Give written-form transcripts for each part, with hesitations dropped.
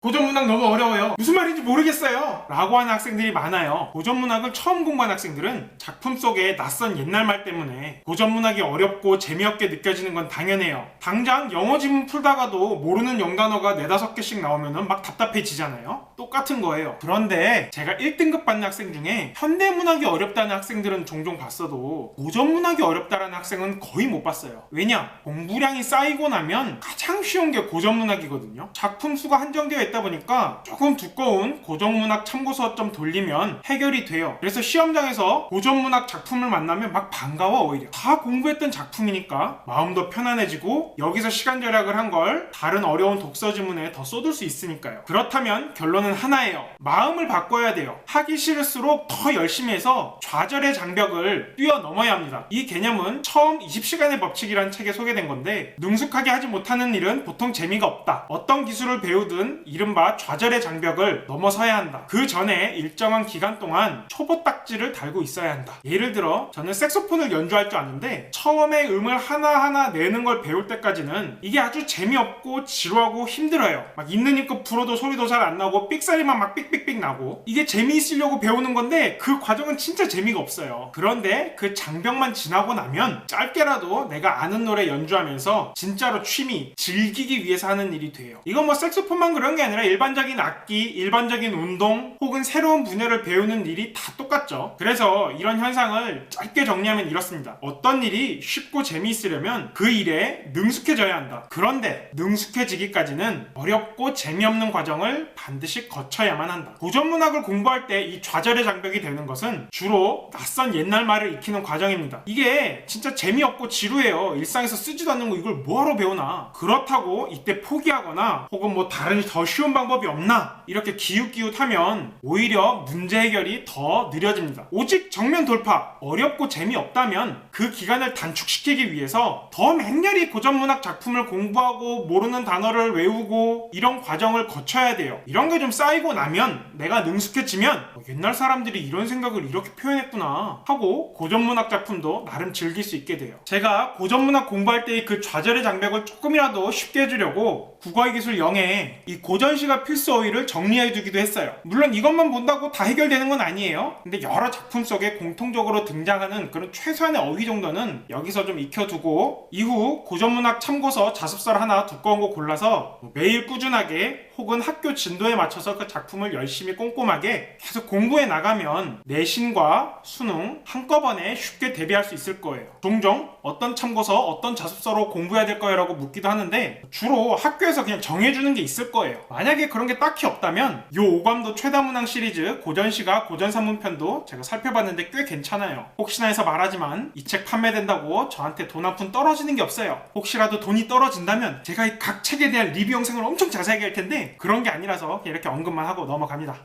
고전문학 너무 어려워요. 무슨 말인지 모르겠어요. 라고 하는 학생들이 많아요. 고전문학을 처음 공부한 학생들은 작품 속의 낯선 옛날말 때문에 고전문학이 어렵고 재미없게 느껴지는 건 당연해요. 당장 영어 지문 풀다가도 모르는 영단어가 4-5개씩 나오면 막 답답해지잖아요. 똑같은 거예요. 그런데 제가 1등급 받는 학생 중에 현대문학이 어렵다는 학생들은 종종 봤어도 고전문학이 어렵다는 학생은 거의 못 봤어요. 왜냐? 공부량이 쌓이고 나면 가장 쉬운 게 고전문학이거든요. 작품 수가 한정되어 있다 보니까 조금 두꺼운 고전문학 참고서 좀 돌리면 해결이 돼요. 그래서 시험장에서 고전문학 작품을 만나면 막 반가워. 오히려 다 공부했던 작품이니까 마음도 편안해지고 여기서 시간 절약을 한 걸 다른 어려운 독서 지문에 더 쏟을 수 있으니까요. 그렇다면 결론은 하나예요. 마음을 바꿔야 돼요. 하기 싫을수록 더 열심히 해서 좌절의 장벽을 뛰어넘어야 합니다. 이 개념은 처음 20시간의 법칙이라는 책에 소개된 건데, 능숙하게 하지 못하는 일은 보통 재미가 없다. 어떤 기술을 배우든 이른바 좌절의 장벽을 넘어서야 한다. 그 전에 일정한 기간 동안 초보 딱지를 달고 있어야 한다. 예를 들어 저는 색소폰을 연주할 줄 아는데 처음에 음을 하나하나 내는 걸 배울 때까지는 이게 아주 재미없고 지루하고 힘들어요. 막 있는 힘껏 불어도 소리도 잘 안 나고 삑사리만 막 삑삑삑 나고, 이게 재미있으려고 배우는 건데 그 과정은 진짜 재미가 없어요. 그런데 그 장벽만 지나고 나면 짧게라도 내가 아는 노래 연주하면서 진짜로 취미, 즐기기 위해서 하는 일이 돼요. 이건 뭐 색소폰만 그런 게 아니라 일반적인 악기, 일반적인 운동 혹은 새로운 분야를 배우는 일이 다 똑같죠. 그래서 이런 현상을 짧게 정리하면 이렇습니다. 어떤 일이 쉽고 재미있으려면 그 일에 능숙해져야 한다. 그런데 능숙해지기까지는 어렵고 재미없는 과정을 반드시 거쳐야만 한다. 고전문학을 공부할 때 이 좌절의 장벽이 되는 것은 주로 낯선 옛날 말을 익히는 과정입니다. 이게 진짜 재미없고 지루해요. 일상에서 쓰지도 않는 거 이걸 뭐하러 배우나. 그렇다고 이때 포기하거나 혹은 뭐 다른 더 쉬운 방법이 없나 이렇게 기웃기웃하면 오히려 문제 해결이 더 느려집니다. 오직 정면 돌파, 어렵고 재미없다면 그 기간을 단축시키기 위해서 더 맹렬히 고전문학 작품을 공부하고 모르는 단어를 외우고 이런 과정을 거쳐야 돼요. 이런 게 좀 쌓이고 나면 내가 능숙해지면 옛날 사람들이 이런 생각을 이렇게 표현했구나 하고 고전문학 작품도 나름 즐길 수 있게 돼요. 제가 고전문학 공부할 때의 그 좌절의 장벽을 조금이라도 쉽게 해주려고 국어의 기술 0에 이 고전시가 필수 어휘를 정리해두기도 했어요. 물론 이것만 본다고 다 해결되는 건 아니에요. 근데 여러 작품 속에 공통적으로 등장하는 그런 최소한의 어휘 정도는 여기서 좀 익혀두고, 이후 고전문학 참고서 자습서 하나 두꺼운 거 골라서 매일 꾸준하게 혹은 학교 진도에 맞춰서 그 작품을 열심히 꼼꼼하게 계속 공부해 나가면 내신과 수능 한꺼번에 쉽게 대비할 수 있을 거예요. 종종 어떤 참고서, 어떤 자습서로 공부해야 될 거예요 라고 묻기도 하는데 주로 학교에서 그냥 정해주는 게 있을 거예요. 만약에 그런 게 딱히 없다면 요 오감도 최다문항 시리즈 고전시가 고전산문편도 제가 살펴봤는데 꽤 괜찮아요. 혹시나 해서 말하지만 이 책 판매된다고 저한테 돈 한 푼 떨어지는 게 없어요. 혹시라도 돈이 떨어진다면 제가 이 각 책에 대한 리뷰 영상을 엄청 자세하게 할 텐데 그런 게 아니라서 이렇게 언급만 하고 넘어갑니다.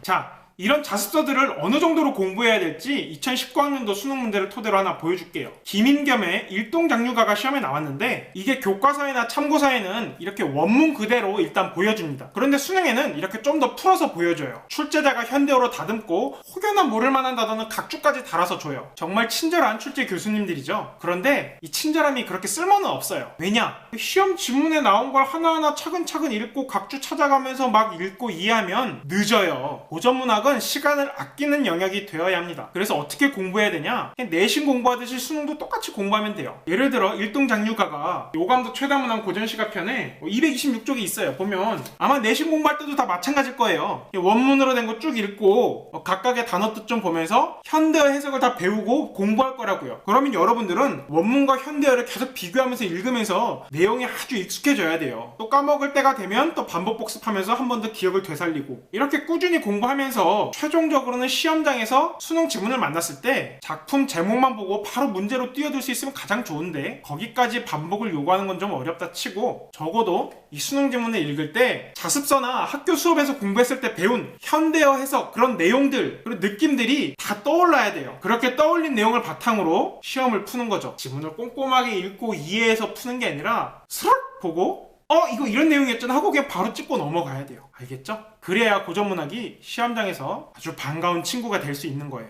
자, 이런 자습서들을 어느 정도로 공부해야 될지 2019학년도 수능 문제를 토대로 하나 보여줄게요. 김인겸의 일동장류가가 시험에 나왔는데 이게 교과서에나 참고서에는 이렇게 원문 그대로 일단 보여줍니다. 그런데 수능에는 이렇게 좀 더 풀어서 보여줘요. 출제자가 현대어로 다듬고 혹여나 모를 만한 단어는 각주까지 달아서 줘요. 정말 친절한 출제 교수님들이죠. 그런데 이 친절함이 그렇게 쓸모는 없어요. 왜냐? 시험 지문에 나온 걸 하나하나 차근차근 읽고 각주 찾아가면서 막 읽고 이해하면 늦어요. 고전문학은 시간을 아끼는 영역이 되어야 합니다. 그래서 어떻게 공부해야 되냐? 그냥 내신 공부하듯이 수능도 똑같이 공부하면 돼요. 예를 들어 일동장류가가 요감도 최다문항 고전시가 편에 226쪽이 있어요. 보면 아마 내신 공부할 때도 다 마찬가지일 거예요. 원문으로 된 거 쭉 읽고 각각의 단어 뜻 좀 보면서 현대어 해석을 다 배우고 공부할 거라고요. 그러면 여러분들은 원문과 현대어를 계속 비교하면서 읽으면서 내용이 아주 익숙해져야 돼요. 또 까먹을 때가 되면 또 반복 복습하면서 한 번 더 기억을 되살리고, 이렇게 꾸준히 공부하면서 최종적으로는 시험장에서 수능 지문을 만났을 때 작품 제목만 보고 바로 문제로 뛰어들 수 있으면 가장 좋은데 거기까지 반복을 요구하는 건 좀 어렵다 치고, 적어도 이 수능 지문을 읽을 때 자습서나 학교 수업에서 공부했을 때 배운 현대어 해석, 그런 내용들 그리고 느낌들이 다 떠올라야 돼요. 그렇게 떠올린 내용을 바탕으로 시험을 푸는 거죠. 지문을 꼼꼼하게 읽고 이해해서 푸는 게 아니라 스르륵 보고 이거 이런 내용이었잖아 하고 그냥 바로 찍고 넘어가야 돼요. 알겠죠? 그래야 고전문학이 시험장에서 아주 반가운 친구가 될 수 있는 거예요.